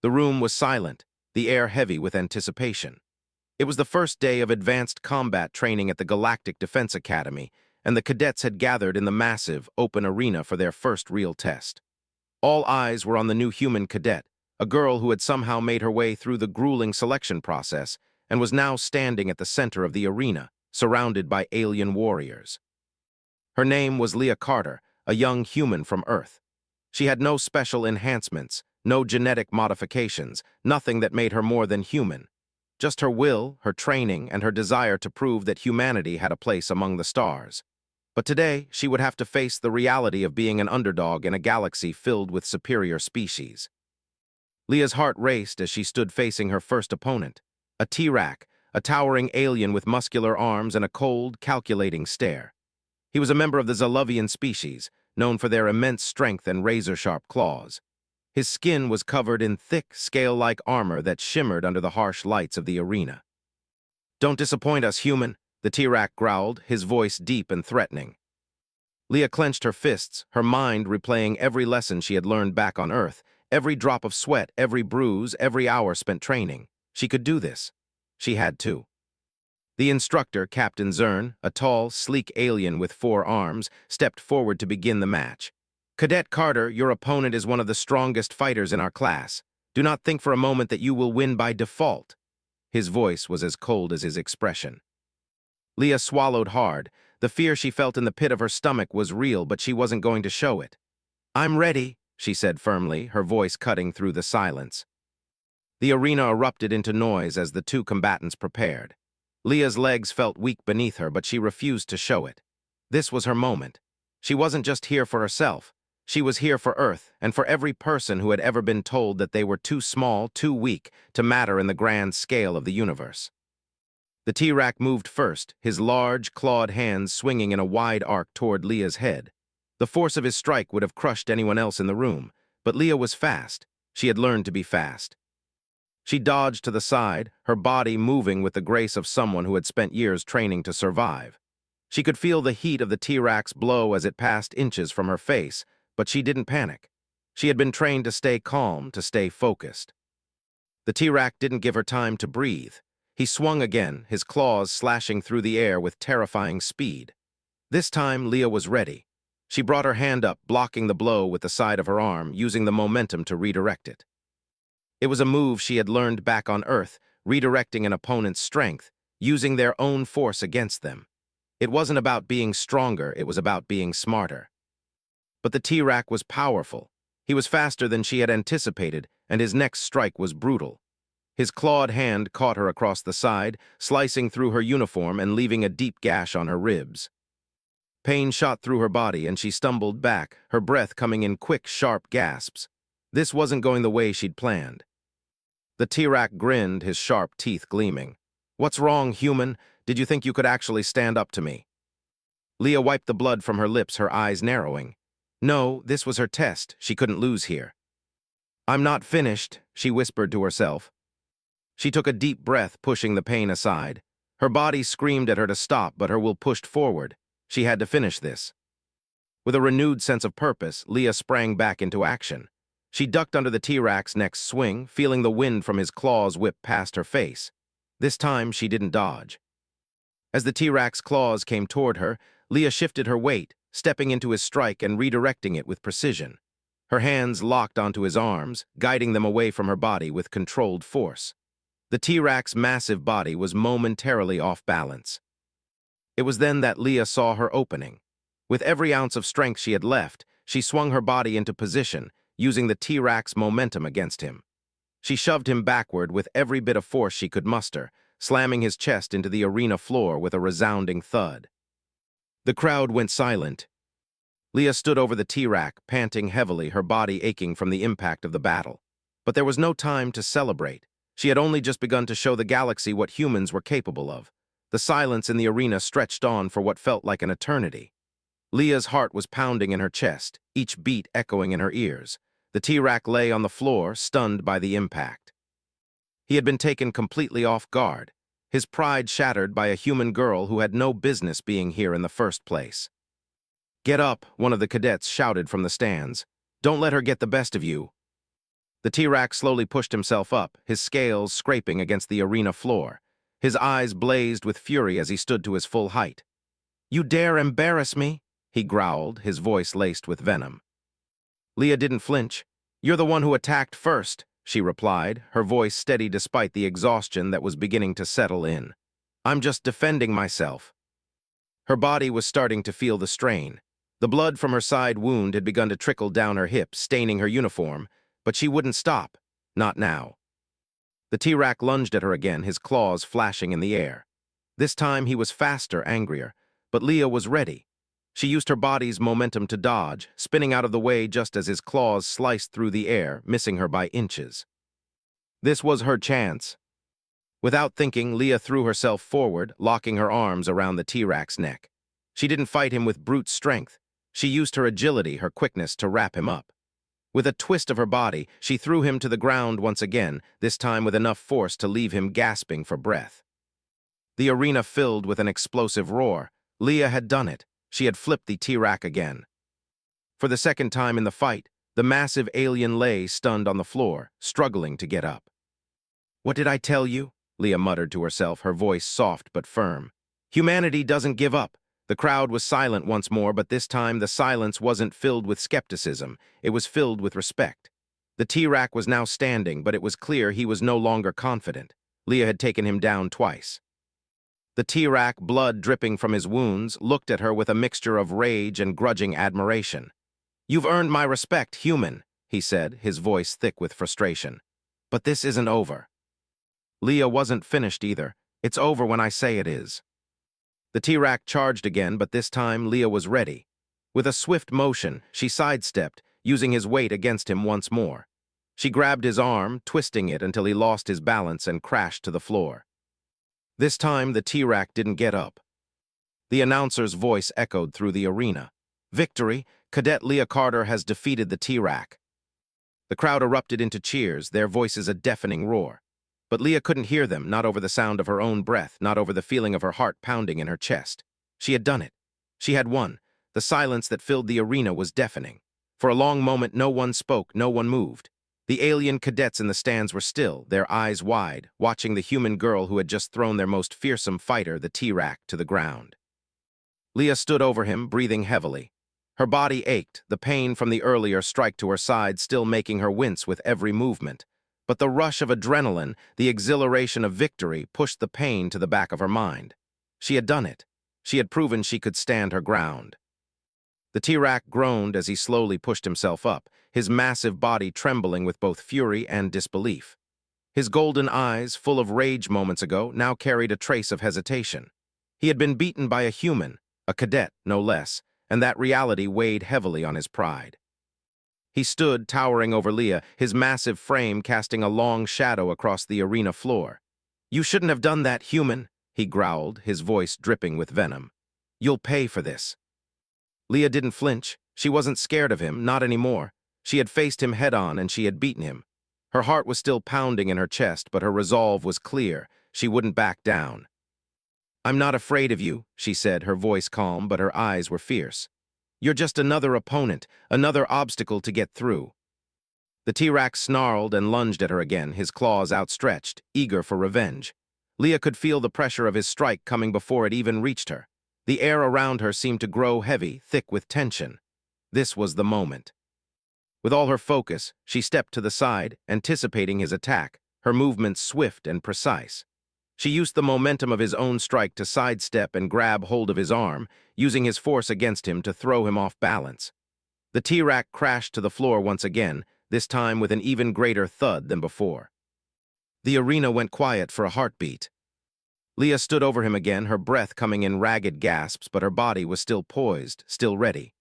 The room was silent, the air heavy with anticipation. It was the first day of advanced combat training at the Galactic Defense Academy, and the cadets had gathered in the massive, open arena for their first real test. All eyes were on the new human cadet, a girl who had somehow made her way through the grueling selection process and was now standing at the center of the arena, surrounded by alien warriors. Her name was Leah Carter, a young human from Earth. She had no special enhancements, no genetic modifications, nothing that made her more than human. Just her will, her training, and her desire to prove that humanity had a place among the stars. But today, she would have to face the reality of being an underdog in a galaxy filled with superior species. Leah's heart raced as she stood facing her first opponent, a T-Rac, a towering alien with muscular arms and a cold, calculating stare. He was a member of the Zolovian species, known for their immense strength and razor-sharp claws. His skin was covered in thick, scale-like armor that shimmered under the harsh lights of the arena. "Don't disappoint us, human," the T-Rac growled, his voice deep and threatening. Leah clenched her fists, her mind replaying every lesson she had learned back on Earth, every drop of sweat, every bruise, every hour spent training. She could do this. She had to. The instructor, Captain Zern, a tall, sleek alien with 4 arms, stepped forward to begin the match. "Cadet Carter, your opponent is one of the strongest fighters in our class. Do not think for a moment that you will win by default." His voice was as cold as his expression. Leah swallowed hard. The fear she felt in the pit of her stomach was real, but she wasn't going to show it. "I'm ready," she said firmly, her voice cutting through the silence. The arena erupted into noise as the two combatants prepared. Leah's legs felt weak beneath her, but she refused to show it. This was her moment. She wasn't just here for herself. She was here for Earth and for every person who had ever been told that they were too small, too weak, to matter in the grand scale of the universe. The T-Rac moved first, his large, clawed hands swinging in a wide arc toward Leah's head. The force of his strike would have crushed anyone else in the room, but Leah was fast. She had learned to be fast. She dodged to the side, her body moving with the grace of someone who had spent years training to survive. She could feel the heat of the T-Rac's blow as it passed inches from her face, but she didn't panic. She had been trained to stay calm, to stay focused. The T-Rac didn't give her time to breathe. He swung again, his claws slashing through the air with terrifying speed. This time, Leah was ready. She brought her hand up, blocking the blow with the side of her arm, using the momentum to redirect it. It was a move she had learned back on Earth, redirecting an opponent's strength, using their own force against them. It wasn't about being stronger, it was about being smarter. But the T-Rac was powerful. He was faster than she had anticipated, and his next strike was brutal. His clawed hand caught her across the side, slicing through her uniform and leaving a deep gash on her ribs. Pain shot through her body, and she stumbled back, her breath coming in quick, sharp gasps. This wasn't going the way she'd planned. The T-Rac grinned, his sharp teeth gleaming. "What's wrong, human? Did you think you could actually stand up to me?" Leah wiped the blood from her lips, her eyes narrowing. No, this was her test. She couldn't lose here. "I'm not finished," she whispered to herself. She took a deep breath, pushing the pain aside. Her body screamed at her to stop, but her will pushed forward. She had to finish this. With a renewed sense of purpose, Leah sprang back into action. She ducked under the T-Rac's next swing, feeling the wind from his claws whip past her face. This time, she didn't dodge. As the T-Rac's claws came toward her, Leah shifted her weight, stepping into his strike and redirecting it with precision. Her hands locked onto his arms, guiding them away from her body with controlled force. The T-Rac's massive body was momentarily off balance. It was then that Leah saw her opening. With every ounce of strength she had left, she swung her body into position, using the T-Rac's momentum against him. She shoved him backward with every bit of force she could muster, slamming his chest into the arena floor with a resounding thud. The crowd went silent. Leah stood over the T-Rac, panting heavily, her body aching from the impact of the battle. But there was no time to celebrate. She had only just begun to show the galaxy what humans were capable of. The silence in the arena stretched on for what felt like an eternity. Leah's heart was pounding in her chest, each beat echoing in her ears. The T-Rac lay on the floor, stunned by the impact. He had been taken completely off guard, his pride shattered by a human girl who had no business being here in the first place. "Get up," one of the cadets shouted from the stands. "Don't let her get the best of you." The T-Rex slowly pushed himself up, his scales scraping against the arena floor. His eyes blazed with fury as he stood to his full height. "You dare embarrass me?" he growled, his voice laced with venom. Leah didn't flinch. "You're the one who attacked first," she replied, her voice steady despite the exhaustion that was beginning to settle in. "I'm just defending myself." Her body was starting to feel the strain. The blood from her side wound had begun to trickle down her hip, staining her uniform, but she wouldn't stop. Not now. The T-Rex lunged at her again, his claws flashing in the air. This time he was faster, angrier, but Leah was ready. She used her body's momentum to dodge, spinning out of the way just as his claws sliced through the air, missing her by inches. This was her chance. Without thinking, Leah threw herself forward, locking her arms around the T-Rex's neck. She didn't fight him with brute strength. She used her agility, her quickness, to wrap him up. With a twist of her body, she threw him to the ground once again, this time with enough force to leave him gasping for breath. The arena filled with an explosive roar. Leah had done it. She had flipped the T-Rex again. For the second time in the fight, the massive alien lay stunned on the floor, struggling to get up. "What did I tell you?" Leah muttered to herself, her voice soft but firm. "Humanity doesn't give up." The crowd was silent once more, but this time the silence wasn't filled with skepticism. It was filled with respect. The T-Rex was now standing, but it was clear he was no longer confident. Leah had taken him down twice. The T-Rex, blood dripping from his wounds, looked at her with a mixture of rage and grudging admiration. "You've earned my respect, human," he said, his voice thick with frustration. "But this isn't over." Leah wasn't finished either. "It's over when I say it is." The T-Rex charged again, but this time Leah was ready. With a swift motion, she sidestepped, using his weight against him once more. She grabbed his arm, twisting it until he lost his balance and crashed to the floor. This time, the T-Rex didn't get up. The announcer's voice echoed through the arena. "Victory! Cadet Leah Carter has defeated the T-Rex." The crowd erupted into cheers, their voices a deafening roar. But Leah couldn't hear them, not over the sound of her own breath, not over the feeling of her heart pounding in her chest. She had done it. She had won. The silence that filled the arena was deafening. For a long moment, no one spoke, no one moved. The alien cadets in the stands were still, their eyes wide, watching the human girl who had just thrown their most fearsome fighter, the T-Rex, to the ground. Leah stood over him, breathing heavily. Her body ached, the pain from the earlier strike to her side still making her wince with every movement. But the rush of adrenaline, the exhilaration of victory, pushed the pain to the back of her mind. She had done it. She had proven she could stand her ground. The T-Rex groaned as he slowly pushed himself up, his massive body trembling with both fury and disbelief. His golden eyes, full of rage moments ago, now carried a trace of hesitation. He had been beaten by a human, a cadet, no less, and that reality weighed heavily on his pride. He stood, towering over Leah, his massive frame casting a long shadow across the arena floor. "You shouldn't have done that, human," he growled, his voice dripping with venom. "You'll pay for this." Leah didn't flinch. She wasn't scared of him, not anymore. She had faced him head-on and she had beaten him. Her heart was still pounding in her chest, but her resolve was clear. She wouldn't back down. "I'm not afraid of you," she said, her voice calm, but her eyes were fierce. "You're just another opponent, another obstacle to get through." The T-Rex snarled and lunged at her again, his claws outstretched, eager for revenge. Leah could feel the pressure of his strike coming before it even reached her. The air around her seemed to grow heavy, thick with tension. This was the moment. With all her focus, she stepped to the side, anticipating his attack, her movements swift and precise. She used the momentum of his own strike to sidestep and grab hold of his arm, using his force against him to throw him off balance. The T-Rex crashed to the floor once again, this time with an even greater thud than before. The arena went quiet for a heartbeat. Leah stood over him again, her breath coming in ragged gasps, but her body was still poised, still ready.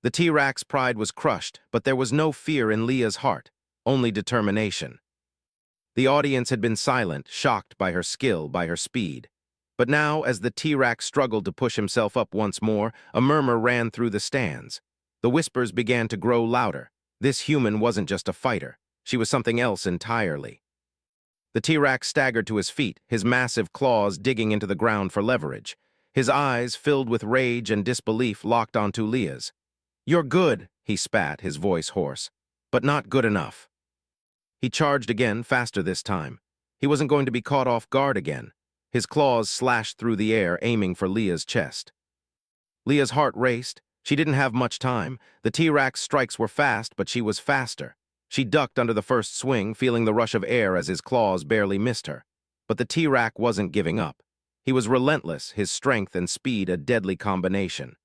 The T-Rex's pride was crushed, but there was no fear in Leah's heart, only determination. The audience had been silent, shocked by her skill, by her speed. But now, as the T-Rex struggled to push himself up once more, a murmur ran through the stands. The whispers began to grow louder. This human wasn't just a fighter. She was something else entirely. The T-Rex staggered to his feet, his massive claws digging into the ground for leverage. His eyes, filled with rage and disbelief, locked onto Leah's. "You're good," he spat, his voice hoarse, "but not good enough." He charged again, faster this time. He wasn't going to be caught off guard again. His claws slashed through the air, aiming for Leah's chest. Leah's heart raced. She didn't have much time. The T-Rex strikes were fast, but she was faster. She ducked under the first swing, feeling the rush of air as his claws barely missed her. But the T-Rex wasn't giving up. He was relentless, his strength and speed a deadly combination.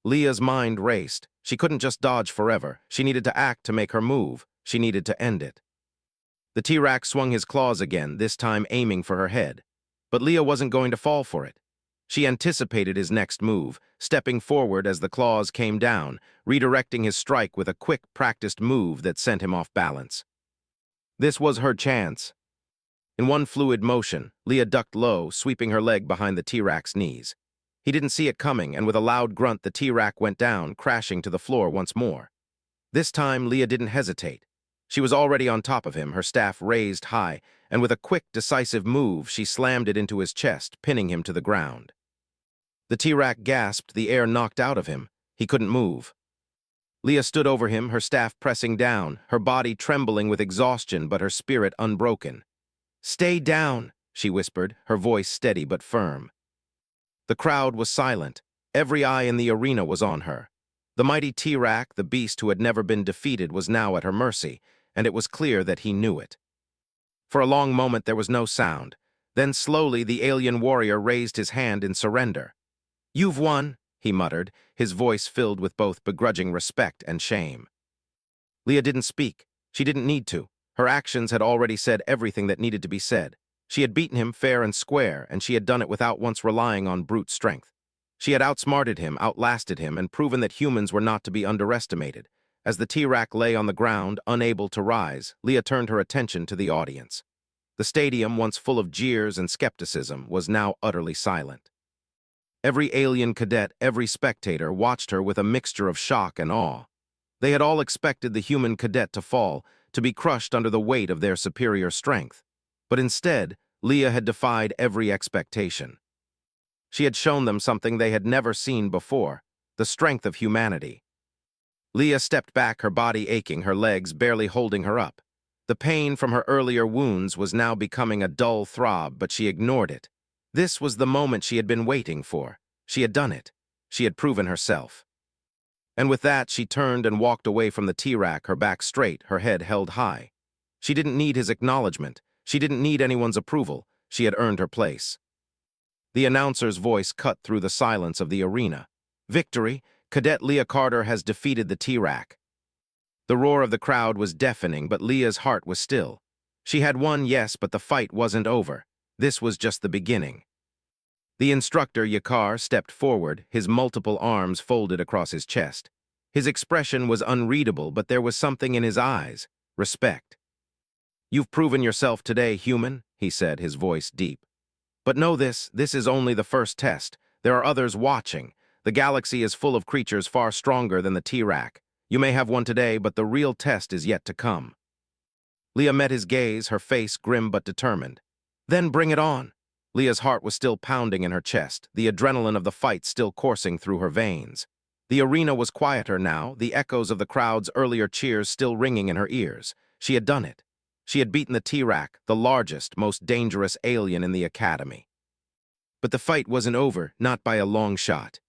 Leah's mind raced. She couldn't just dodge forever. She needed to act to make her move. She needed to end it. The T-Rex swung his claws again, this time aiming for her head. But Leah wasn't going to fall for it. She anticipated his next move, stepping forward as the claws came down, redirecting his strike with a quick, practiced move that sent him off balance. This was her chance. In one fluid motion, Leah ducked low, sweeping her leg behind the T-Rex's knees. He didn't see it coming, and with a loud grunt, the T-Rex went down, crashing to the floor once more. This time, Leah didn't hesitate. She was already on top of him, her staff raised high, and with a quick, decisive move, she slammed it into his chest, pinning him to the ground. The T-Rex gasped, the air knocked out of him. He couldn't move. Leah stood over him, her staff pressing down, her body trembling with exhaustion but her spirit unbroken. "Stay down," she whispered, her voice steady but firm. The crowd was silent. Every eye in the arena was on her. The mighty T-Rex, the beast who had never been defeated, was now at her mercy, and it was clear that he knew it. For a long moment there was no sound. Then slowly the alien warrior raised his hand in surrender. "You've won," he muttered, his voice filled with both begrudging respect and shame. Leah didn't speak. She didn't need to. Her actions had already said everything that needed to be said. She had beaten him fair and square, and she had done it without once relying on brute strength. She had outsmarted him, outlasted him, and proven that humans were not to be underestimated. As the T-Rex lay on the ground, unable to rise, Leah turned her attention to the audience. The stadium, once full of jeers and skepticism, was now utterly silent. Every alien cadet, every spectator, watched her with a mixture of shock and awe. They had all expected the human cadet to fall, to be crushed under the weight of their superior strength. But instead, Leah had defied every expectation. She had shown them something they had never seen before, the strength of humanity. Leah stepped back, her body aching, her legs barely holding her up. The pain from her earlier wounds was now becoming a dull throb, but she ignored it. This was the moment she had been waiting for. She had done it. She had proven herself. And with that, she turned and walked away from the T-Rex, her back straight, her head held high. She didn't need his acknowledgement. She didn't need anyone's approval. She had earned her place. The announcer's voice cut through the silence of the arena. "Victory! Cadet Leah Carter has defeated the T-Rex." The roar of the crowd was deafening, but Leah's heart was still. She had won, yes, but the fight wasn't over. This was just the beginning. The instructor, Yakar, stepped forward, his multiple arms folded across his chest. His expression was unreadable, but there was something in his eyes. Respect. "You've proven yourself today, human," he said, his voice deep. "But know this is only the first test. There are others watching. The galaxy is full of creatures far stronger than the T-Rex. You may have won today, but the real test is yet to come." Leah met his gaze, her face grim but determined. "Then bring it on." Leah's heart was still pounding in her chest, the adrenaline of the fight still coursing through her veins. The arena was quieter now, the echoes of the crowd's earlier cheers still ringing in her ears. She had done it. She had beaten the T-Rex, the largest, most dangerous alien in the Academy. But the fight wasn't over, not by a long shot.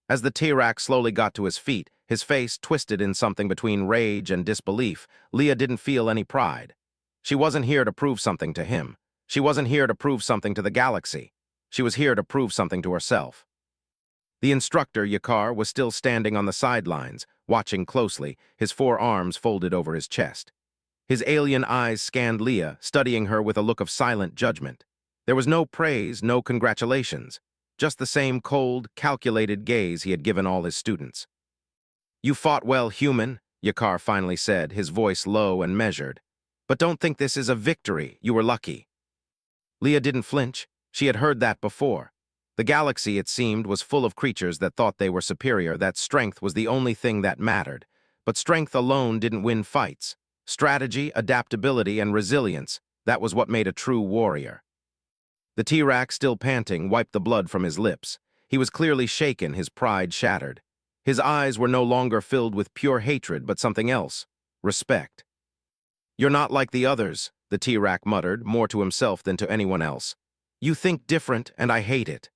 As the T-Rex slowly got to his feet, his face twisted in something between rage and disbelief, Leah didn't feel any pride. She wasn't here to prove something to him. She wasn't here to prove something to the galaxy. She was here to prove something to herself. The instructor, Yakar, was still standing on the sidelines, watching closely, his forearms folded over his chest. His alien eyes scanned Leah, studying her with a look of silent judgment. There was no praise, no congratulations, just the same cold, calculated gaze he had given all his students. "You fought well, human," Yakar finally said, his voice low and measured. "But don't think this is a victory. You were lucky." Leah didn't flinch. She had heard that before. The galaxy, it seemed, was full of creatures that thought they were superior, that strength was the only thing that mattered. But strength alone didn't win fights. Strategy, adaptability, and resilience, that was what made a true warrior. The T-Rex, still panting, wiped the blood from his lips. He was clearly shaken, his pride shattered. His eyes were no longer filled with pure hatred, but something else: respect. "You're not like the others," the T-Rack muttered, more to himself than to anyone else. "You think different, and I hate it."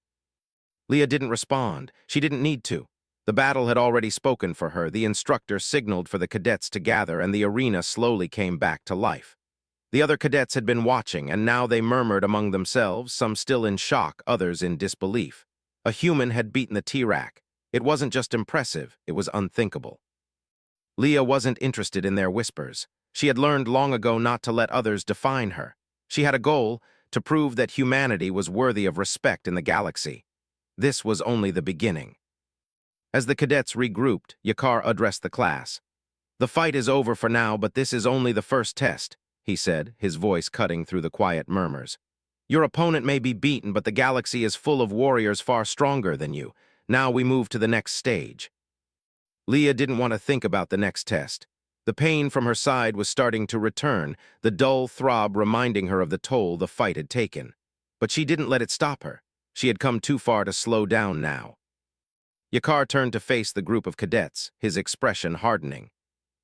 Leah didn't respond. She didn't need to. The battle had already spoken for her. The instructor signaled for the cadets to gather, and the arena slowly came back to life. The other cadets had been watching, and now they murmured among themselves, some still in shock, others in disbelief. A human had beaten the T-Rack. It wasn't just impressive, it was unthinkable. Leah wasn't interested in their whispers. She had learned long ago not to let others define her. She had a goal, to prove that humanity was worthy of respect in the galaxy. This was only the beginning. As the cadets regrouped, Yakar addressed the class. "The fight is over for now, but this is only the first test," he said, his voice cutting through the quiet murmurs. "Your opponent may be beaten, but the galaxy is full of warriors far stronger than you. Now we move to the next stage." Leah didn't want to think about the next test. The pain from her side was starting to return, the dull throb reminding her of the toll the fight had taken. But she didn't let it stop her. She had come too far to slow down now. Yakar turned to face the group of cadets, his expression hardening.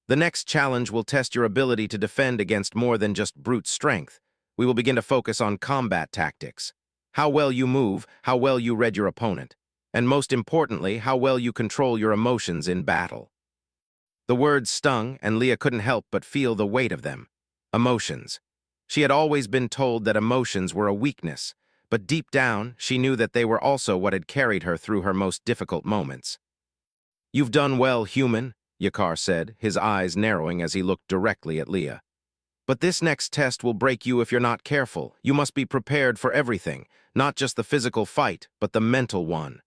"The next challenge will test your ability to defend against more than just brute strength. We will begin to focus on combat tactics. How well you move, how well you read your opponent, and most importantly, how well you control your emotions in battle." The words stung, and Leah couldn't help but feel the weight of them. Emotions. She had always been told that emotions were a weakness, but deep down, she knew that they were also what had carried her through her most difficult moments. "You've done well, human," Yakar said, his eyes narrowing as he looked directly at Leah. "But this next test will break you if you're not careful. You must be prepared for everything, not just the physical fight, but the mental one."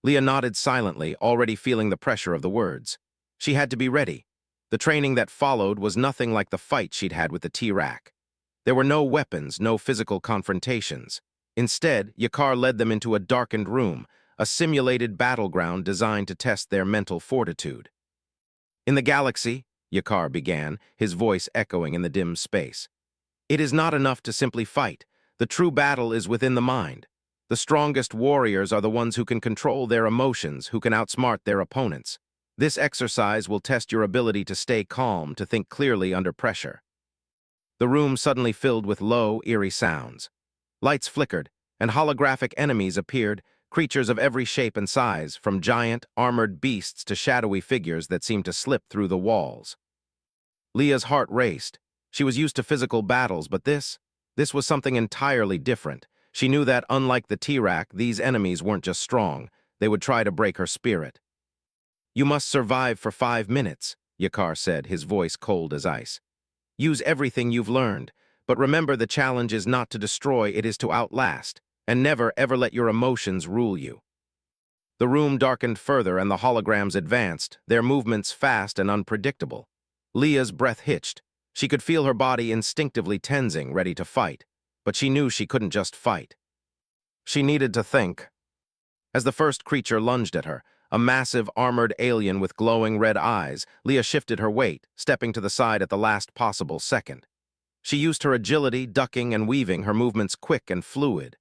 Leah nodded silently, already feeling the pressure of the words. She had to be ready. The training that followed was nothing like the fight she'd had with the T-Rack. There were no weapons, no physical confrontations. Instead, Yakar led them into a darkened room, a simulated battleground designed to test their mental fortitude. "In the galaxy," Yakar began, his voice echoing in the dim space, "it is not enough to simply fight. The true battle is within the mind. The strongest warriors are the ones who can control their emotions, who can outsmart their opponents. This exercise will test your ability to stay calm, to think clearly under pressure." The room suddenly filled with low, eerie sounds. Lights flickered, and holographic enemies appeared, creatures of every shape and size, from giant, armored beasts to shadowy figures that seemed to slip through the walls. Leah's heart raced. She was used to physical battles, but this was something entirely different. She knew that, unlike the T-Rack, these enemies weren't just strong. They would try to break her spirit. "You must survive for 5 minutes," Yakar said, his voice cold as ice. "Use everything you've learned, but remember the challenge is not to destroy, it is to outlast, and never, ever let your emotions rule you." The room darkened further and the holograms advanced, their movements fast and unpredictable. Leah's breath hitched. She could feel her body instinctively tensing, ready to fight, but she knew she couldn't just fight. She needed to think. As the first creature lunged at her, a massive, armored alien with glowing red eyes, Leah shifted her weight, stepping to the side at the last possible second. She used her agility, ducking and weaving, her movements quick and fluid.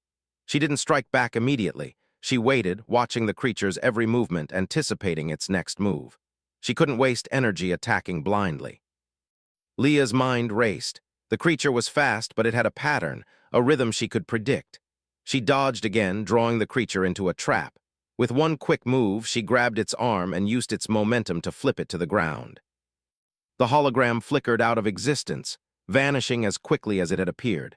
She didn't strike back immediately. She waited, watching the creature's every movement, anticipating its next move. She couldn't waste energy attacking blindly. Leah's mind raced. The creature was fast, but it had a pattern, a rhythm she could predict. She dodged again, drawing the creature into a trap. With one quick move, she grabbed its arm and used its momentum to flip it to the ground. The hologram flickered out of existence, vanishing as quickly as it had appeared.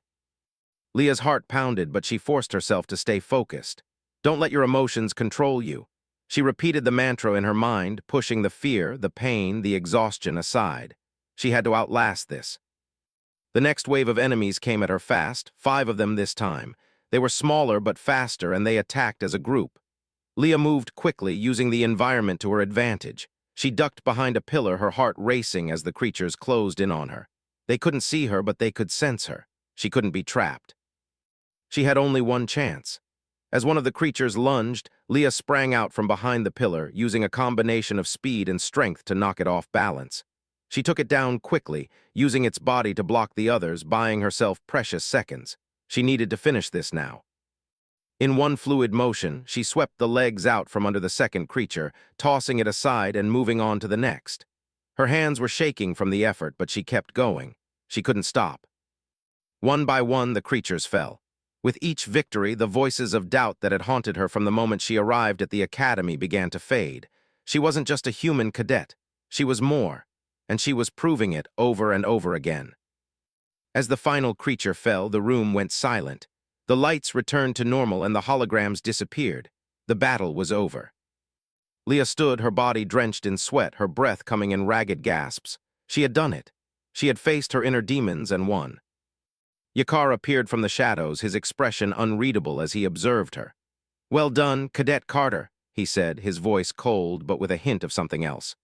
Leah's heart pounded, but she forced herself to stay focused. "Don't let your emotions control you." She repeated the mantra in her mind, pushing the fear, the pain, the exhaustion aside. She had to outlast this. The next wave of enemies came at her fast, 5 of them this time. They were smaller but faster, and they attacked as a group. Leah moved quickly, using the environment to her advantage. She ducked behind a pillar, her heart racing as the creatures closed in on her. They couldn't see her, but they could sense her. She couldn't be trapped. She had only one chance. As one of the creatures lunged, Leah sprang out from behind the pillar, using a combination of speed and strength to knock it off balance. She took it down quickly, using its body to block the others, buying herself precious seconds. She needed to finish this now. In one fluid motion, she swept the legs out from under the second creature, tossing it aside and moving on to the next. Her hands were shaking from the effort, but she kept going. She couldn't stop. One by one, the creatures fell. With each victory, the voices of doubt that had haunted her from the moment she arrived at the academy began to fade. She wasn't just a human cadet. She was more, and she was proving it over and over again. As the final creature fell, the room went silent. The lights returned to normal and the holograms disappeared. The battle was over. Leah stood, her body drenched in sweat, her breath coming in ragged gasps. She had done it. She had faced her inner demons and won. Yakar appeared from the shadows, his expression unreadable as he observed her. "Well done, Cadet Carter," he said, his voice cold but with a hint of something else.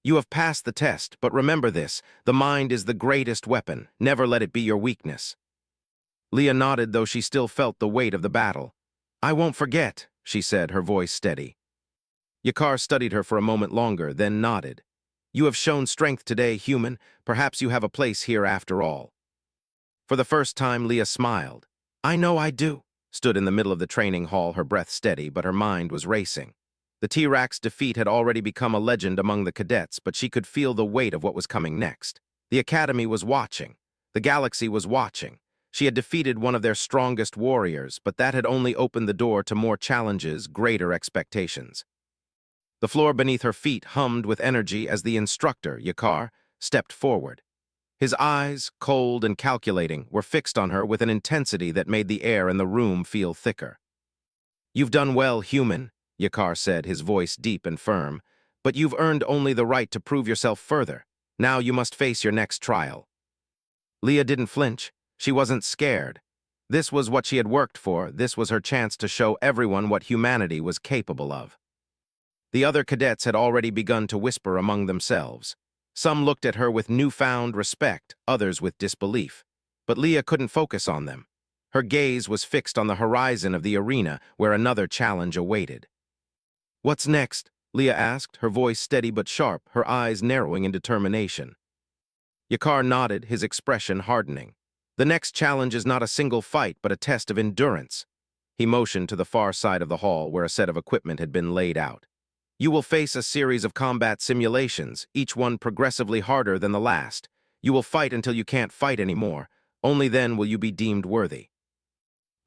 "You have passed the test, but remember this, the mind is the greatest weapon. Never let it be your weakness." Leah nodded, though she still felt the weight of the battle. "I won't forget," she said, her voice steady. Yakar studied her for a moment longer, then nodded. "You have shown strength today, human. Perhaps you have a place here after all." For the first time, Leah smiled. "I know I do," stood in the middle of the training hall, her breath steady, but her mind was racing. The T-Rex's defeat had already become a legend among the cadets, but she could feel the weight of what was coming next. The Academy was watching. The galaxy was watching. She had defeated one of their strongest warriors, but that had only opened the door to more challenges, greater expectations. The floor beneath her feet hummed with energy as the instructor, Yakar, stepped forward. His eyes, cold and calculating, were fixed on her with an intensity that made the air in the room feel thicker. "You've done well, human," Yakar said, his voice deep and firm, "but you've earned only the right to prove yourself further. Now you must face your next trial." Leah didn't flinch. She wasn't scared. This was what she had worked for. This was her chance to show everyone what humanity was capable of. The other cadets had already begun to whisper among themselves. Some looked at her with newfound respect, others with disbelief. But Leah couldn't focus on them. Her gaze was fixed on the horizon of the arena where another challenge awaited. "What's next?" Leah asked, her voice steady but sharp, her eyes narrowing in determination. Yakar nodded, his expression hardening. "The next challenge is not a single fight, but a test of endurance." He motioned to the far side of the hall where a set of equipment had been laid out. "You will face a series of combat simulations, each one progressively harder than the last. You will fight until you can't fight anymore. Only then will you be deemed worthy."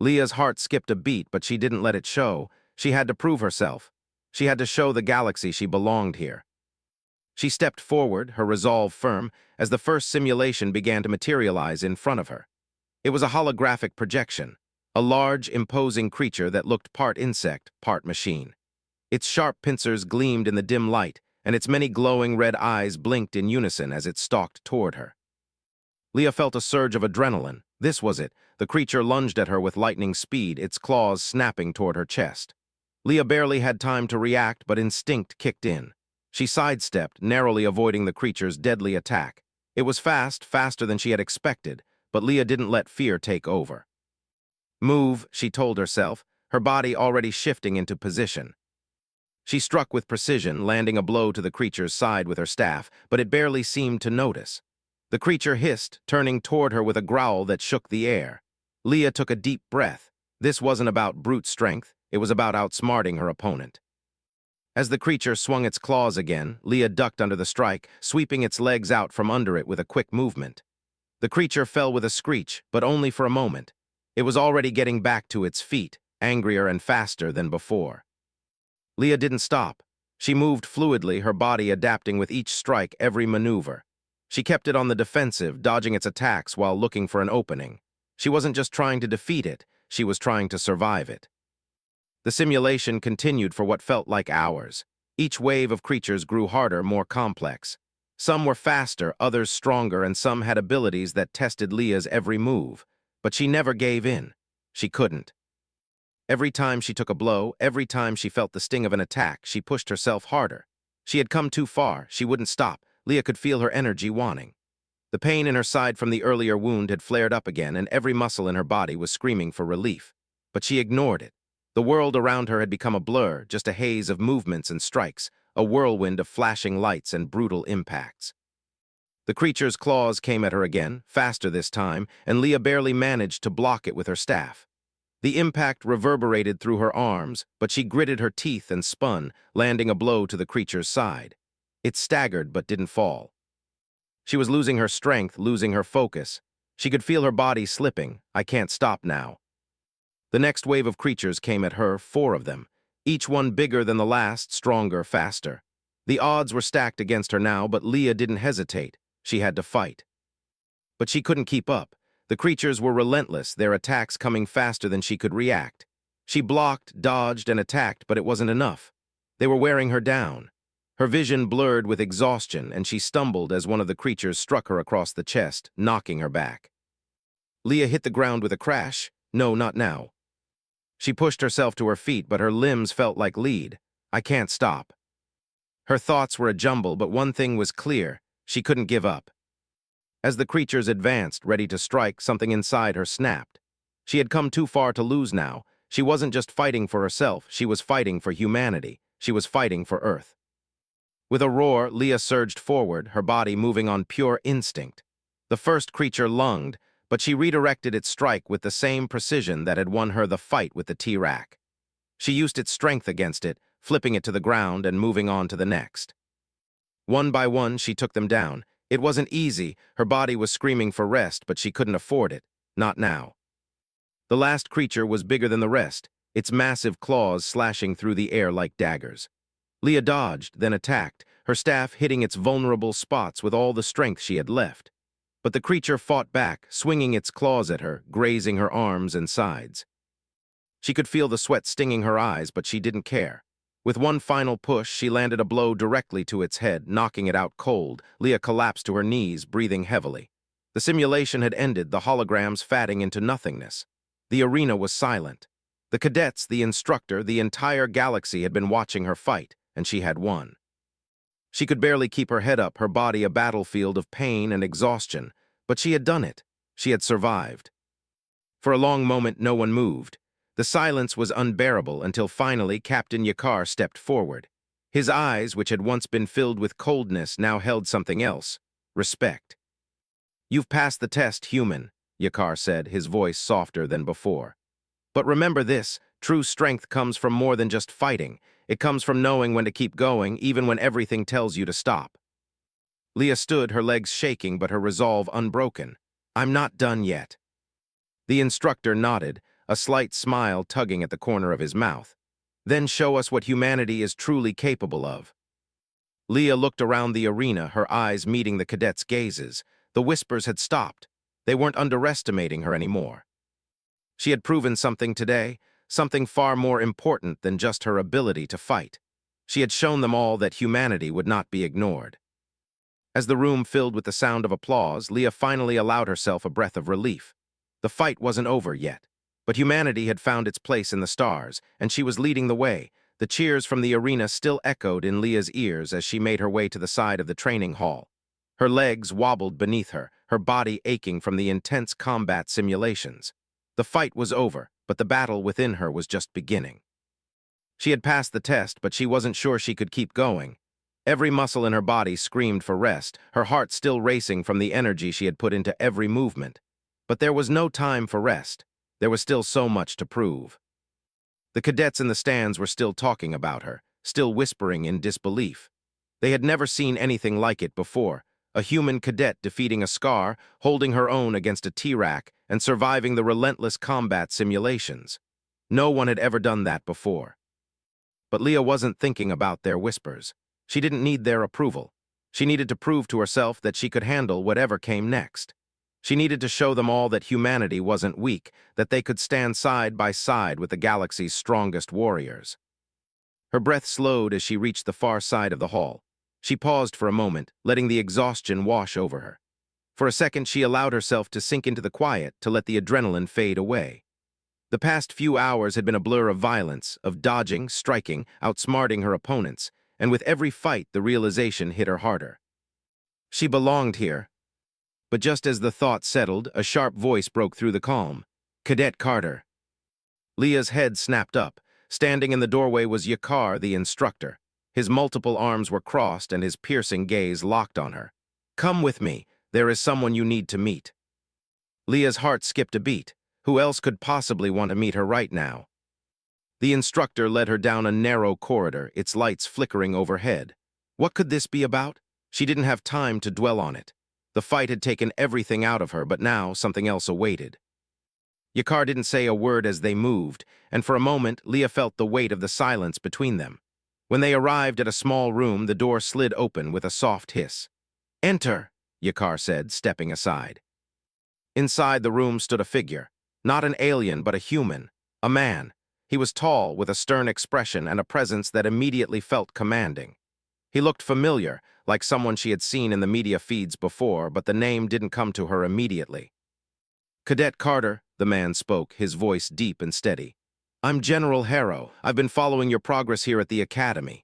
Leah's heart skipped a beat, but she didn't let it show. She had to prove herself. She had to show the galaxy she belonged here. She stepped forward, her resolve firm, as the first simulation began to materialize in front of her. It was a holographic projection, a large, imposing creature that looked part insect, part machine. Its sharp pincers gleamed in the dim light, and its many glowing red eyes blinked in unison as it stalked toward her. Leah felt a surge of adrenaline. This was it. The creature lunged at her with lightning speed, its claws snapping toward her chest. Leah barely had time to react, but instinct kicked in. She sidestepped, narrowly avoiding the creature's deadly attack. It was fast, faster than she had expected, but Leah didn't let fear take over. "Move," she told herself, her body already shifting into position. She struck with precision, landing a blow to the creature's side with her staff, but it barely seemed to notice. The creature hissed, turning toward her with a growl that shook the air. Leah took a deep breath. This wasn't about brute strength, it was about outsmarting her opponent. As the creature swung its claws again, Leah ducked under the strike, sweeping its legs out from under it with a quick movement. The creature fell with a screech, but only for a moment. It was already getting back to its feet, angrier and faster than before. Leah didn't stop. She moved fluidly, her body adapting with each strike, every maneuver. She kept it on the defensive, dodging its attacks while looking for an opening. She wasn't just trying to defeat it, she was trying to survive it. The simulation continued for what felt like hours. Each wave of creatures grew harder, more complex. Some were faster, others stronger, and some had abilities that tested Leah's every move. But she never gave in. She couldn't. Every time she took a blow, every time she felt the sting of an attack, she pushed herself harder. She had come too far, she wouldn't stop. Leah could feel her energy waning. The pain in her side from the earlier wound had flared up again, and every muscle in her body was screaming for relief. But she ignored it. The world around her had become a blur, just a haze of movements and strikes, a whirlwind of flashing lights and brutal impacts. The creature's claws came at her again, faster this time, and Leah barely managed to block it with her staff. The impact reverberated through her arms, but she gritted her teeth and spun, landing a blow to the creature's side. It staggered but didn't fall. She was losing her strength, losing her focus. She could feel her body slipping. I can't stop now. The next wave of creatures came at her, 4 of them, each one bigger than the last, stronger, faster. The odds were stacked against her now, but Leah didn't hesitate. She had to fight. But she couldn't keep up. The creatures were relentless, their attacks coming faster than she could react. She blocked, dodged, and attacked, but it wasn't enough. They were wearing her down. Her vision blurred with exhaustion, and she stumbled as one of the creatures struck her across the chest, knocking her back. Leah hit the ground with a crash. No, not now. She pushed herself to her feet, but her limbs felt like lead. I can't stop. Her thoughts were a jumble, but one thing was clear. She couldn't give up. As the creatures advanced, ready to strike, something inside her snapped. She had come too far to lose now. She wasn't just fighting for herself, she was fighting for humanity. She was fighting for Earth. With a roar, Leah surged forward, her body moving on pure instinct. The first creature lunged, but she redirected its strike with the same precision that had won her the fight with the T-Rack. She used its strength against it, flipping it to the ground and moving on to the next. One by one, she took them down. It wasn't easy. Her body was screaming for rest, but she couldn't afford it. Not now. The last creature was bigger than the rest, its massive claws slashing through the air like daggers. Leah dodged, then attacked, her staff hitting its vulnerable spots with all the strength she had left. But the creature fought back, swinging its claws at her, grazing her arms and sides. She could feel the sweat stinging her eyes, but she didn't care. With one final push, she landed a blow directly to its head, knocking it out cold. Leah collapsed to her knees, breathing heavily. The simulation had ended, the holograms fading into nothingness. The arena was silent. The cadets, the instructor, the entire galaxy had been watching her fight, and she had won. She could barely keep her head up, her body a battlefield of pain and exhaustion, but she had done it. She had survived. For a long moment, no one moved. The silence was unbearable until finally Captain Yakar stepped forward. His eyes, which had once been filled with coldness, now held something else: respect. "You've passed the test, human," Yakar said, his voice softer than before. "But remember this, true strength comes from more than just fighting. It comes from knowing when to keep going, even when everything tells you to stop." Leah stood, her legs shaking but her resolve unbroken. "I'm not done yet." The instructor nodded, a slight smile tugging at the corner of his mouth. "Then show us what humanity is truly capable of." Leah looked around the arena, her eyes meeting the cadets' gazes. The whispers had stopped. They weren't underestimating her anymore. She had proven something today, something far more important than just her ability to fight. She had shown them all that humanity would not be ignored. As the room filled with the sound of applause, Leah finally allowed herself a breath of relief. The fight wasn't over yet, but humanity had found its place in the stars, and she was leading the way. The cheers from the arena still echoed in Leah's ears as she made her way to the side of the training hall. Her legs wobbled beneath her, her body aching from the intense combat simulations. The fight was over, but the battle within her was just beginning. She had passed the test, but she wasn't sure she could keep going. Every muscle in her body screamed for rest, her heart still racing from the energy she had put into every movement. But there was no time for rest. There was still so much to prove. The cadets in the stands were still talking about her, still whispering in disbelief. They had never seen anything like it before. A human cadet defeating a Scar, holding her own against a T-Rack, and surviving the relentless combat simulations. No one had ever done that before. But Leah wasn't thinking about their whispers. She didn't need their approval. She needed to prove to herself that she could handle whatever came next. She needed to show them all that humanity wasn't weak, that they could stand side by side with the galaxy's strongest warriors. Her breath slowed as she reached the far side of the hall. She paused for a moment, letting the exhaustion wash over her. For a second, she allowed herself to sink into the quiet, to let the adrenaline fade away. The past few hours had been a blur of violence, of dodging, striking, outsmarting her opponents, and with every fight, the realization hit her harder. She belonged here. But just as the thought settled, a sharp voice broke through the calm. "Cadet Carter." Leah's head snapped up. Standing in the doorway was Yakar, the instructor. His multiple arms were crossed and his piercing gaze locked on her. "Come with me. There is someone you need to meet." Leah's heart skipped a beat. Who else could possibly want to meet her right now? The instructor led her down a narrow corridor, its lights flickering overhead. What could this be about? She didn't have time to dwell on it. The fight had taken everything out of her, but now something else awaited. Yakar didn't say a word as they moved, and for a moment Leah felt the weight of the silence between them. When they arrived at a small room, the door slid open with a soft hiss. "Enter," Yakar said, stepping aside. Inside the room stood a figure, not an alien but a human, a man. He was tall, with a stern expression and a presence that immediately felt commanding. He looked familiar, like someone she had seen in the media feeds before, but the name didn't come to her immediately. "Cadet Carter," the man spoke, his voice deep and steady. "I'm General Harrow. I've been following your progress here at the Academy."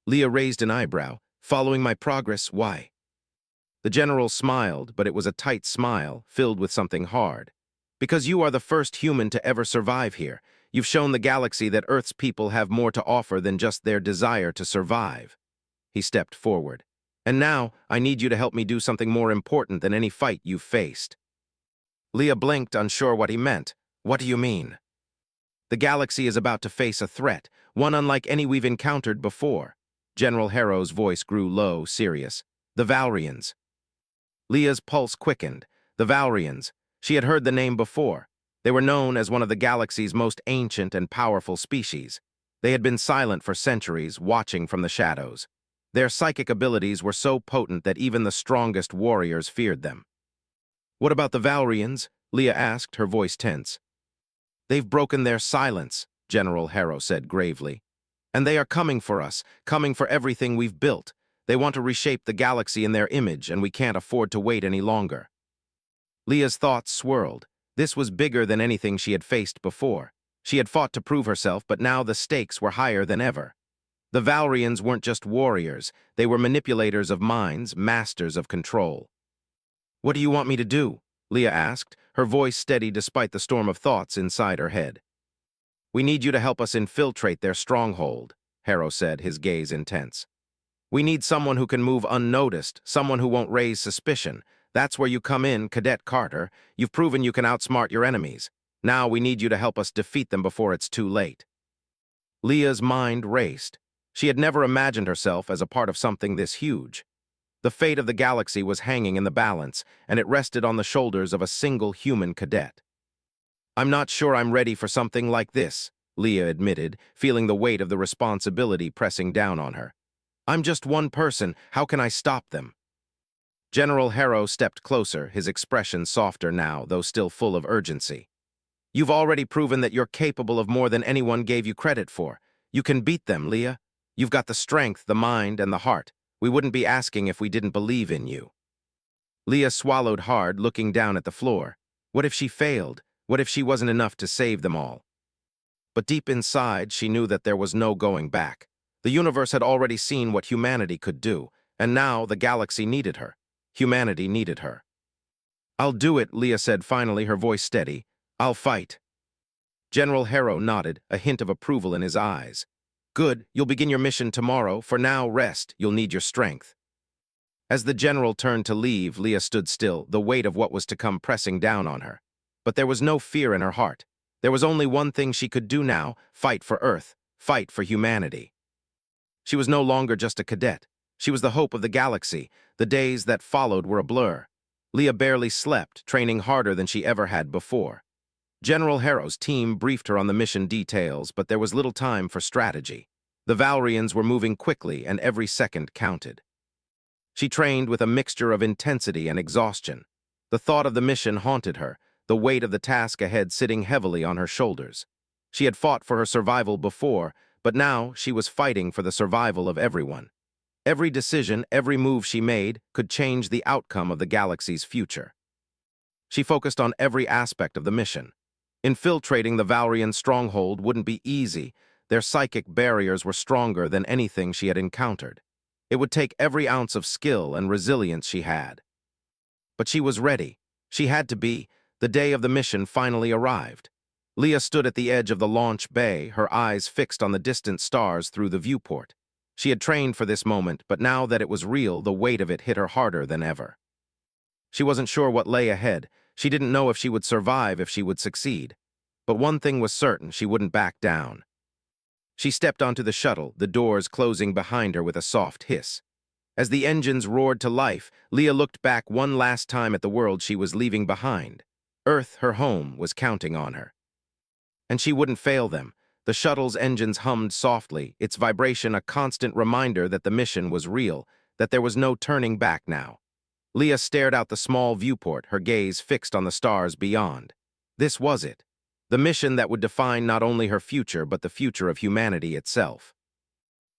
Leah raised an eyebrow. "Following my progress? Why?" The general smiled, but it was a tight smile, filled with something hard. "Because you are the first human to ever survive here. You've shown the galaxy that Earth's people have more to offer than just their desire to survive." He stepped forward. "And now, I need you to help me do something more important than any fight you've faced." Leah blinked, unsure what he meant. "What do you mean?" "The galaxy is about to face a threat, one unlike any we've encountered before." General Harrow's voice grew low, serious. "The Valrians." Leah's pulse quickened. The Valrians. She had heard the name before. They were known as one of the galaxy's most ancient and powerful species. They had been silent for centuries, watching from the shadows. Their psychic abilities were so potent that even the strongest warriors feared them. "What about the Valrians?" Leah asked, her voice tense. "They've broken their silence," General Harrow said gravely. "And they are coming for us, coming for everything we've built. They want to reshape the galaxy in their image, and we can't afford to wait any longer." Leah's thoughts swirled. This was bigger than anything she had faced before. She had fought to prove herself, but now the stakes were higher than ever. The Valrians weren't just warriors. They were manipulators of minds, masters of control. "What do you want me to do?" Leah asked, her voice steady despite the storm of thoughts inside her head. "We need you to help us infiltrate their stronghold," Harrow said, his gaze intense. "We need someone who can move unnoticed, someone who won't raise suspicion. That's where you come in, Cadet Carter. You've proven you can outsmart your enemies. Now we need you to help us defeat them before it's too late." Leah's mind raced. She had never imagined herself as a part of something this huge. The fate of the galaxy was hanging in the balance, and it rested on the shoulders of a single human cadet. "I'm not sure I'm ready for something like this," Leah admitted, feeling the weight of the responsibility pressing down on her. "I'm just one person. How can I stop them?" General Harrow stepped closer, his expression softer now, though still full of urgency. "You've already proven that you're capable of more than anyone gave you credit for. You can beat them, Leah. You've got the strength, the mind, and the heart. We wouldn't be asking if we didn't believe in you." Leah swallowed hard, looking down at the floor. What if she failed? What if she wasn't enough to save them all? But deep inside, she knew that there was no going back. The universe had already seen what humanity could do, and now the galaxy needed her. Humanity needed her. "I'll do it," Leah said finally, her voice steady. "I'll fight." General Harrow nodded, a hint of approval in his eyes. "Good, you'll begin your mission tomorrow. For now, rest. You'll need your strength." As the general turned to leave, Leah stood still, the weight of what was to come pressing down on her. But there was no fear in her heart. There was only one thing she could do now: fight for Earth, fight for humanity. She was no longer just a cadet. She was the hope of the galaxy. The days that followed were a blur. Leah barely slept, training harder than she ever had before. General Harrow's team briefed her on the mission details, but there was little time for strategy. The Valrians were moving quickly, and every second counted. She trained with a mixture of intensity and exhaustion. The thought of the mission haunted her, the weight of the task ahead sitting heavily on her shoulders. She had fought for her survival before, but now she was fighting for the survival of everyone. Every decision, every move she made could change the outcome of the galaxy's future. She focused on every aspect of the mission. Infiltrating the Valrian stronghold wouldn't be easy. Their psychic barriers were stronger than anything she had encountered. It would take every ounce of skill and resilience she had. But she was ready. She had to be. The day of the mission finally arrived. Leah stood at the edge of the launch bay, her eyes fixed on the distant stars through the viewport. She had trained for this moment, but now that it was real, the weight of it hit her harder than ever. She wasn't sure what lay ahead. She didn't know if she would survive, if she would succeed. But one thing was certain: she wouldn't back down. She stepped onto the shuttle, the doors closing behind her with a soft hiss. As the engines roared to life, Leah looked back one last time at the world she was leaving behind. Earth, her home, was counting on her. And she wouldn't fail them. The shuttle's engines hummed softly, its vibration a constant reminder that the mission was real, that there was no turning back now. Leah stared out the small viewport, her gaze fixed on the stars beyond. This was it. The mission that would define not only her future but the future of humanity itself.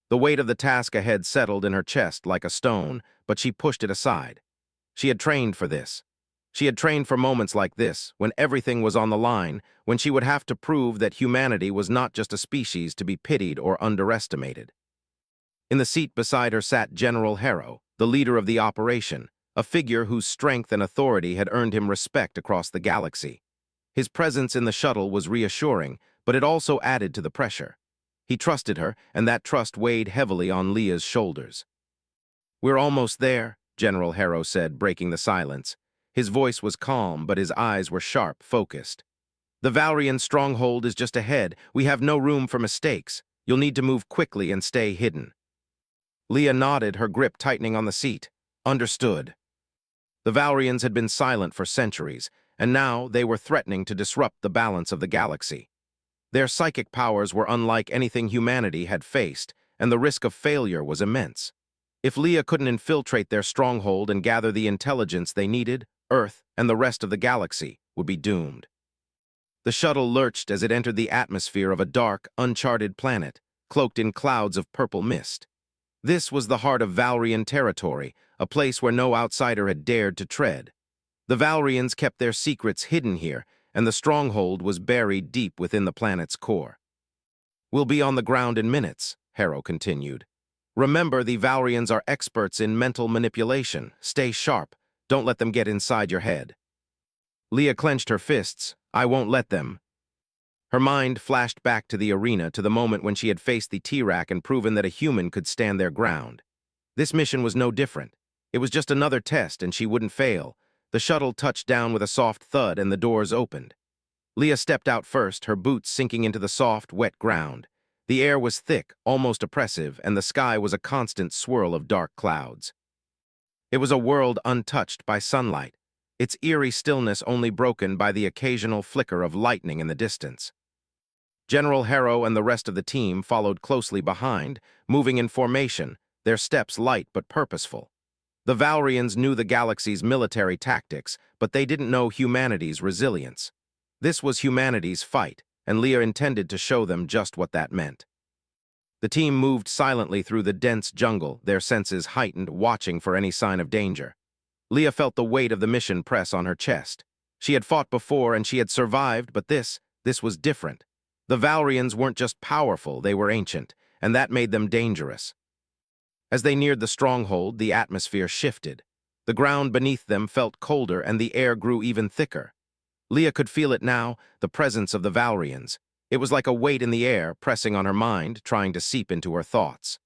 The weight of the task ahead settled in her chest like a stone, but she pushed it aside. She had trained for this. She had trained for moments like this, when everything was on the line, when she would have to prove that humanity was not just a species to be pitied or underestimated. In the seat beside her sat General Harrow, the leader of the operation, a figure whose strength and authority had earned him respect across the galaxy. His presence in the shuttle was reassuring, but it also added to the pressure. He trusted her, and that trust weighed heavily on Leah's shoulders. "We're almost there," General Harrow said, breaking the silence. His voice was calm, but his eyes were sharp, focused. "The Valrian stronghold is just ahead. We have no room for mistakes. You'll need to move quickly and stay hidden." Leah nodded, her grip tightening on the seat. "Understood." The Valrians had been silent for centuries, and now they were threatening to disrupt the balance of the galaxy. Their psychic powers were unlike anything humanity had faced, and the risk of failure was immense. If Leah couldn't infiltrate their stronghold and gather the intelligence they needed, Earth and the rest of the galaxy would be doomed. The shuttle lurched as it entered the atmosphere of a dark, uncharted planet, cloaked in clouds of purple mist. This was the heart of Valrian territory, a place where no outsider had dared to tread. The Valrians kept their secrets hidden here, and the stronghold was buried deep within the planet's core. "We'll be on the ground in minutes," Harrow continued. "Remember, the Valrians are experts in mental manipulation. Stay sharp. Don't let them get inside your head." Leah clenched her fists. "I won't let them." Her mind flashed back to the arena, to the moment when she had faced the T-Rack and proven that a human could stand their ground. This mission was no different. It was just another test, and she wouldn't fail. The shuttle touched down with a soft thud, and the doors opened. Leah stepped out first, her boots sinking into the soft, wet ground. The air was thick, almost oppressive, and the sky was a constant swirl of dark clouds. It was a world untouched by sunlight, its eerie stillness only broken by the occasional flicker of lightning in the distance. General Harrow and the rest of the team followed closely behind, moving in formation, their steps light but purposeful. The Valrians knew the galaxy's military tactics, but they didn't know humanity's resilience. This was humanity's fight, and Leah intended to show them just what that meant. The team moved silently through the dense jungle, their senses heightened, watching for any sign of danger. Leah felt the weight of the mission press on her chest. She had fought before and she had survived, but this was different. The Valrians weren't just powerful, they were ancient, and that made them dangerous. As they neared the stronghold, the atmosphere shifted. The ground beneath them felt colder and the air grew even thicker. Leah could feel it now, the presence of the Valrians. It was like a weight in the air, pressing on her mind, trying to seep into her thoughts.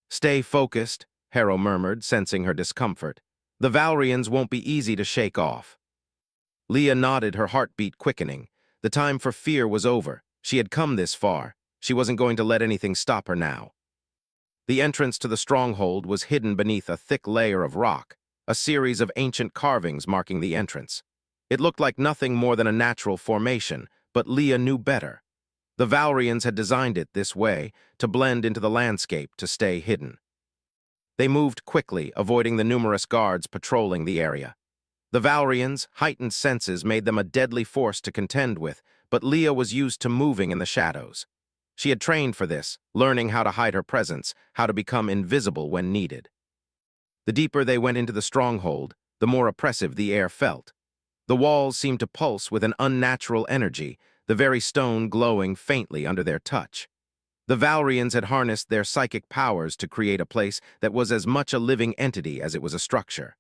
"Stay focused," Harrow murmured, sensing her discomfort. "The Valrians won't be easy to shake off." Leah nodded, her heartbeat quickening. The time for fear was over. She had come this far. She wasn't going to let anything stop her now. The entrance to the stronghold was hidden beneath a thick layer of rock, a series of ancient carvings marking the entrance. It looked like nothing more than a natural formation, but Leah knew better. The Valrians had designed it this way, to blend into the landscape, to stay hidden. They moved quickly, avoiding the numerous guards patrolling the area. The Valrians' heightened senses made them a deadly force to contend with, but Leah was used to moving in the shadows. She had trained for this, learning how to hide her presence, how to become invisible when needed. The deeper they went into the stronghold, the more oppressive the air felt. The walls seemed to pulse with an unnatural energy, the very stone glowing faintly under their touch. The Valrians had harnessed their psychic powers to create a place that was as much a living entity as it was a structure.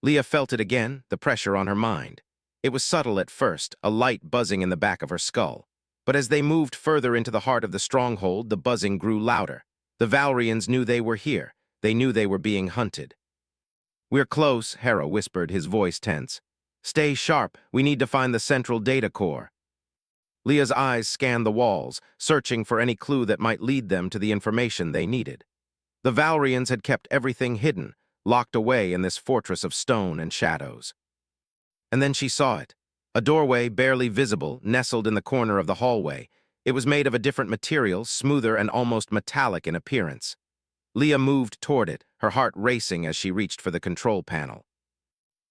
Leah felt it again, the pressure on her mind. It was subtle at first, a light buzzing in the back of her skull. But as they moved further into the heart of the stronghold, the buzzing grew louder. The Valrians knew they were here. They knew they were being hunted. "We're close," Harrow whispered, his voice tense. "Stay sharp. We need to find the central data core." Leah's eyes scanned the walls, searching for any clue that might lead them to the information they needed. The Valrians had kept everything hidden, locked away in this fortress of stone and shadows. And then she saw it. A doorway barely visible, nestled in the corner of the hallway. It was made of a different material, smoother and almost metallic in appearance. Leah moved toward it, her heart racing as she reached for the control panel.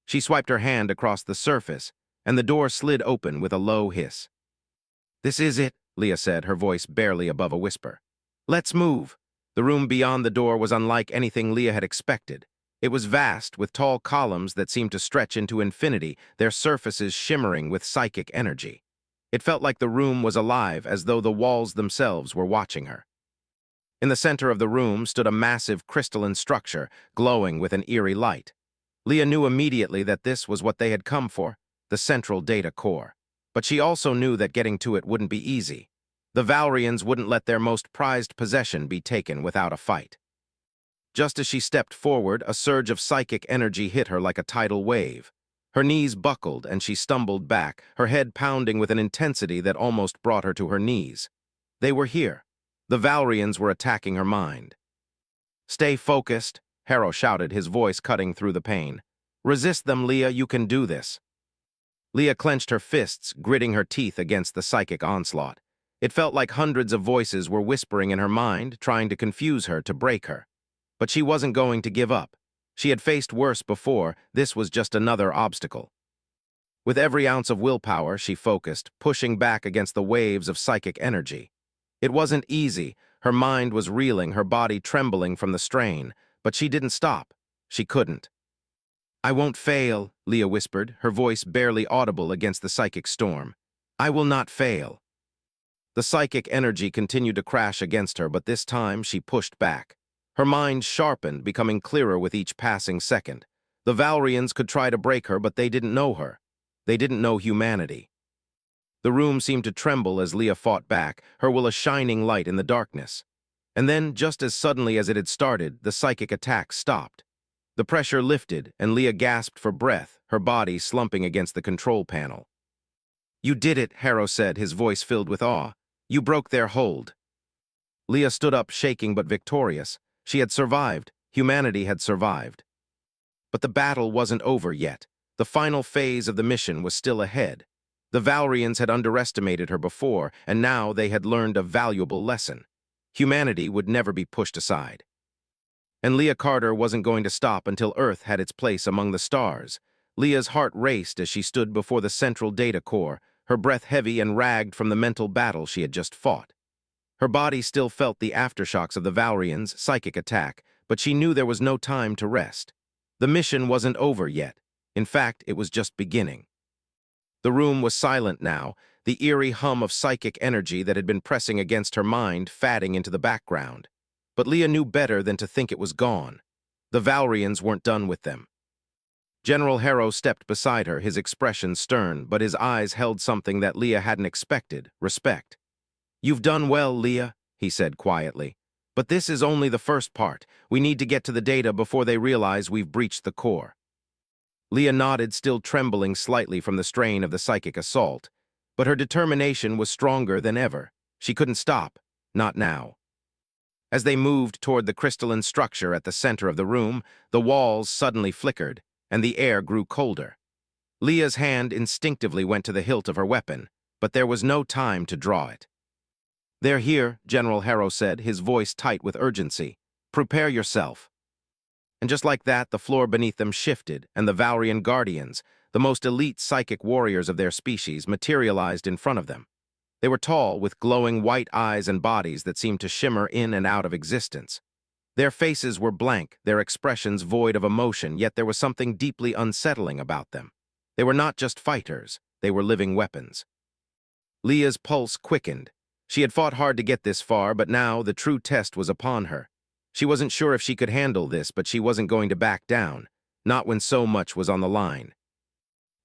She swiped her hand across the surface, and the door slid open with a low hiss. "This is it," Leah said, her voice barely above a whisper. "Let's move." The room beyond the door was unlike anything Leah had expected. It was vast, with tall columns that seemed to stretch into infinity, their surfaces shimmering with psychic energy. It felt like the room was alive, as though the walls themselves were watching her. In the center of the room stood a massive crystalline structure, glowing with an eerie light. Leah knew immediately that this was what they had come for, the central data core. But she also knew that getting to it wouldn't be easy. The Valrians wouldn't let their most prized possession be taken without a fight. Just as she stepped forward, a surge of psychic energy hit her like a tidal wave. Her knees buckled and she stumbled back, her head pounding with an intensity that almost brought her to her knees. They were here. The Valrians were attacking her mind. "Stay focused," Harrow shouted, his voice cutting through the pain. "Resist them, Leah, you can do this." Leah clenched her fists, gritting her teeth against the psychic onslaught. It felt like hundreds of voices were whispering in her mind, trying to confuse her, to break her. But she wasn't going to give up. She had faced worse before. This was just another obstacle. With every ounce of willpower, she focused, pushing back against the waves of psychic energy. It wasn't easy. Her mind was reeling, her body trembling from the strain. But she didn't stop. She couldn't. "I won't fail," Leah whispered, her voice barely audible against the psychic storm. "I will not fail." The psychic energy continued to crash against her, but this time she pushed back. Her mind sharpened, becoming clearer with each passing second. The Valrians could try to break her, but they didn't know her. They didn't know humanity. The room seemed to tremble as Leah fought back, her will a shining light in the darkness. And then, just as suddenly as it had started, the psychic attack stopped. The pressure lifted, and Leah gasped for breath, her body slumping against the control panel. "You did it," Harrow said, his voice filled with awe. "You broke their hold." Leah stood up, shaking but victorious. She had survived. Humanity had survived. But the battle wasn't over yet. The final phase of the mission was still ahead. The Valrians had underestimated her before, and now they had learned a valuable lesson. Humanity would never be pushed aside. And Leah Carter wasn't going to stop until Earth had its place among the stars. Leah's heart raced as she stood before the central data core, her breath heavy and ragged from the mental battle she had just fought. Her body still felt the aftershocks of the Valrians' psychic attack, but she knew there was no time to rest. The mission wasn't over yet. In fact, it was just beginning. The room was silent now, the eerie hum of psychic energy that had been pressing against her mind fading into the background. But Leah knew better than to think it was gone. The Valrians weren't done with them. General Harrow stepped beside her, his expression stern, but his eyes held something that Leah hadn't expected: respect. "You've done well, Leah," he said quietly. "But this is only the first part. We need to get to the data before they realize we've breached the core." Leah nodded, still trembling slightly from the strain of the psychic assault. But her determination was stronger than ever. She couldn't stop. Not now. As they moved toward the crystalline structure at the center of the room, the walls suddenly flickered, and the air grew colder. Leah's hand instinctively went to the hilt of her weapon, but there was no time to draw it. "They're here," General Harrow said, his voice tight with urgency. "Prepare yourself." And just like that, the floor beneath them shifted, and the Valrian Guardians, the most elite psychic warriors of their species, materialized in front of them. They were tall, with glowing white eyes and bodies that seemed to shimmer in and out of existence. Their faces were blank, their expressions void of emotion, yet there was something deeply unsettling about them. They were not just fighters, they were living weapons. Leah's pulse quickened. She had fought hard to get this far, but now the true test was upon her. She wasn't sure if she could handle this, but she wasn't going to back down, not when so much was on the line.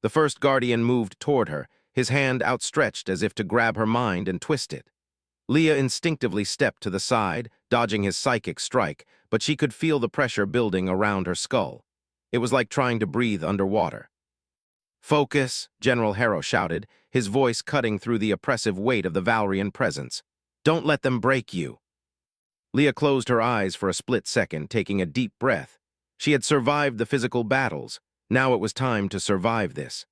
The first Guardian moved toward her, his hand outstretched as if to grab her mind and twist it. Leah instinctively stepped to the side, dodging his psychic strike, but she could feel the pressure building around her skull. It was like trying to breathe underwater. "Focus," General Harrow shouted, his voice cutting through the oppressive weight of the Valrian presence. "Don't let them break you." Leah closed her eyes for a split second, taking a deep breath. She had survived the physical battles. Now it was time to survive this.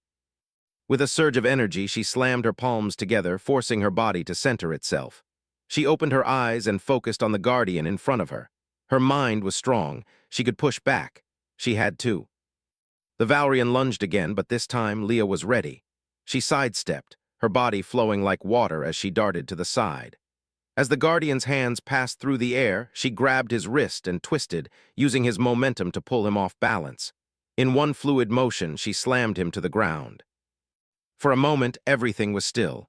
With a surge of energy, she slammed her palms together, forcing her body to center itself. She opened her eyes and focused on the Guardian in front of her. Her mind was strong. She could push back. She had to. The Valrian lunged again, but this time Leah was ready. She sidestepped, her body flowing like water as she darted to the side. As the Guardian's hands passed through the air, she grabbed his wrist and twisted, using his momentum to pull him off balance. In one fluid motion, she slammed him to the ground. For a moment, everything was still.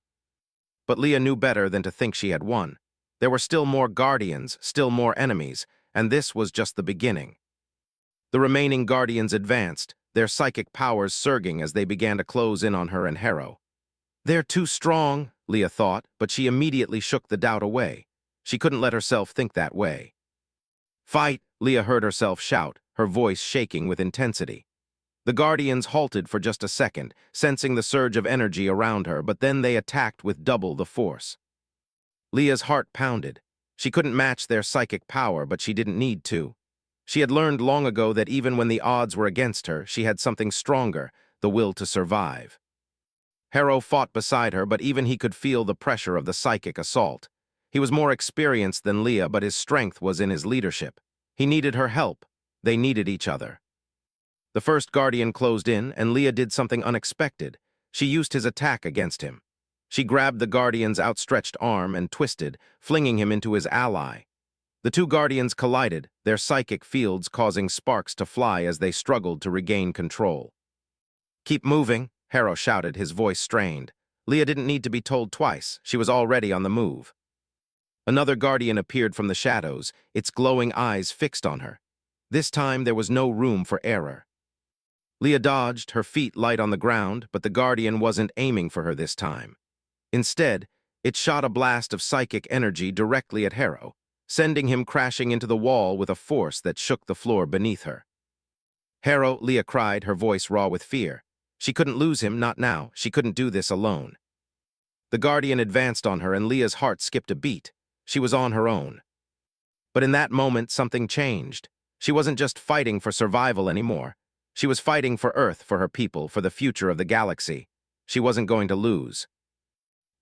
But Leah knew better than to think she had won. There were still more Guardians, still more enemies, and this was just the beginning. The remaining Guardians advanced, their psychic powers surging as they began to close in on her and Harrow. "They're too strong," Leah thought, but she immediately shook the doubt away. She couldn't let herself think that way. "Fight!" Leah heard herself shout, her voice shaking with intensity. The Guardians halted for just a second, sensing the surge of energy around her, but then they attacked with double the force. Leah's heart pounded. She couldn't match their psychic power, but she didn't need to. She had learned long ago that even when the odds were against her, she had something stronger, the will to survive. Harrow fought beside her, but even he could feel the pressure of the psychic assault. He was more experienced than Leah, but his strength was in his leadership. He needed her help. They needed each other. The first Guardian closed in, and Leah did something unexpected. She used his attack against him. She grabbed the Guardian's outstretched arm and twisted, flinging him into his ally. The two Guardians collided, their psychic fields causing sparks to fly as they struggled to regain control. "Keep moving," Harrow shouted, his voice strained. Leah didn't need to be told twice. She was already on the move. Another Guardian appeared from the shadows, its glowing eyes fixed on her. This time there was no room for error. Leah dodged, her feet light on the ground, but the Guardian wasn't aiming for her this time. Instead, it shot a blast of psychic energy directly at Harrow, sending him crashing into the wall with a force that shook the floor beneath her. "Harrow," Leah cried, her voice raw with fear. She couldn't lose him, not now. She couldn't do this alone. The Guardian advanced on her, and Leah's heart skipped a beat. She was on her own. But in that moment, something changed. She wasn't just fighting for survival anymore. She was fighting for Earth, for her people, for the future of the galaxy. She wasn't going to lose.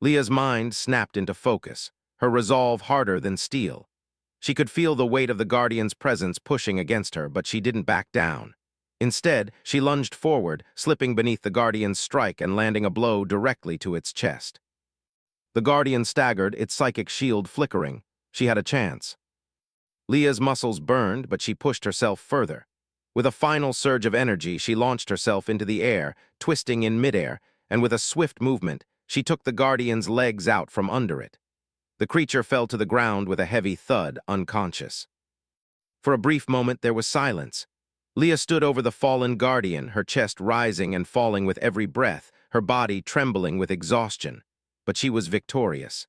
Leah's mind snapped into focus, her resolve harder than steel. She could feel the weight of the Guardian's presence pushing against her, but she didn't back down. Instead, she lunged forward, slipping beneath the Guardian's strike and landing a blow directly to its chest. The Guardian staggered, its psychic shield flickering. She had a chance. Leah's muscles burned, but she pushed herself further. With a final surge of energy, she launched herself into the air, twisting in midair, and with a swift movement, she took the Guardian's legs out from under it. The creature fell to the ground with a heavy thud, unconscious. For a brief moment, there was silence. Leah stood over the fallen Guardian, her chest rising and falling with every breath, her body trembling with exhaustion. But she was victorious.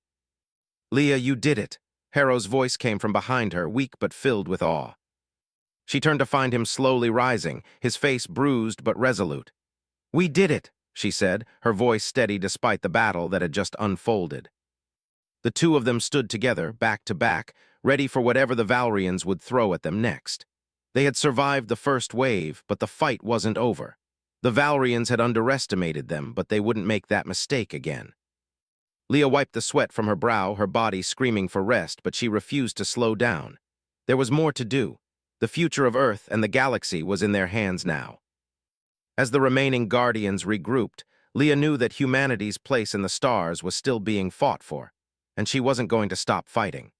"Leah, you did it." Harrow's voice came from behind her, weak but filled with awe. She turned to find him slowly rising, his face bruised but resolute. "We did it," she said, her voice steady despite the battle that had just unfolded. The two of them stood together, back to back, ready for whatever the Valrians would throw at them next. They had survived the first wave, but the fight wasn't over. The Valrians had underestimated them, but they wouldn't make that mistake again. Leah wiped the sweat from her brow, her body screaming for rest, but she refused to slow down. There was more to do. The future of Earth and the galaxy was in their hands now. As the remaining Guardians regrouped, Leah knew that humanity's place in the stars was still being fought for, and she wasn't going to stop fighting.